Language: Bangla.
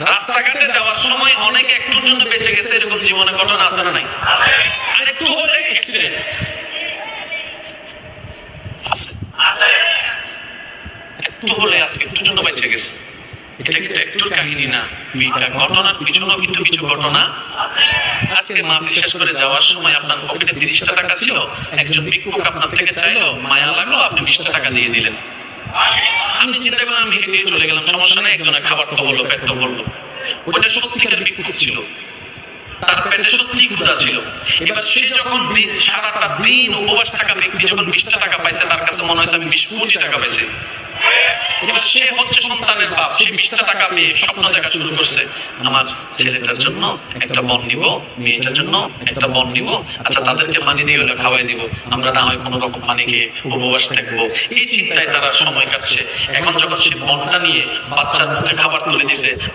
রাস্তাঘাটে যাওয়ার সময় অনেকে একটুর জন্য বেঁচে গেছে, এরকম জীবনে ঘটনা আছে না নাই? আর একটু হলে অ্যাক্সিডেন্ট একটু হলে আজকে একটুর জন্য বেঁচে গেছে। এটা কিন্তু একটুর কাহিনী না, ঘটনার পিছনেও কিন্তু কিছু ঘটনা। আজকে মাহফিল শেষ করে যাওয়ার সময় আপনার পকেটে 30টা টাকা ছিল, একজন ভিক্ষুক আপনার থেকে চাইলো, মায়া লাগলো, আপনি 20টা টাকা দিয়ে দিলেন। আমি চিন্তা করলাম, আমি হেঁটে চলে গেলাম, সমস্যা নেই, একজনের খাবার তো হলো, পেট তো ভরলো। ওটা সত্যিকার ভিক্ষুক ছিল, তার পেটে সত্যি ক্ষুধা ছিল। এবার সে যখন সারাটা দিন উপবাস থাকা ব্যক্তি যখন 20টা টাকা পাইছে, তার কাছে মনে হয়েছে আমি 20 কোটি টাকা পাইছি। এবার সে হচ্ছে সন্তানের বাপ, সে 20টা টাকা পেয়ে স্বপ্ন দেখা শুরু করছে, আমার ছেলেটার জন্য একটা বন নিব, মেয়েটার জন্য একটা বন নিব, আচ্ছা তাদেরকে পানি দিয়ে হলে খাওয়াই দিব, আমরা না হয় কোনো রকম পানি খেয়ে উপবাস থাকবো। এই চিন্তায় তারা সময় কাটছে। এখন যখন সে বনটা নিয়ে বাচ্চার মুখে খাবার তুলে দিছে,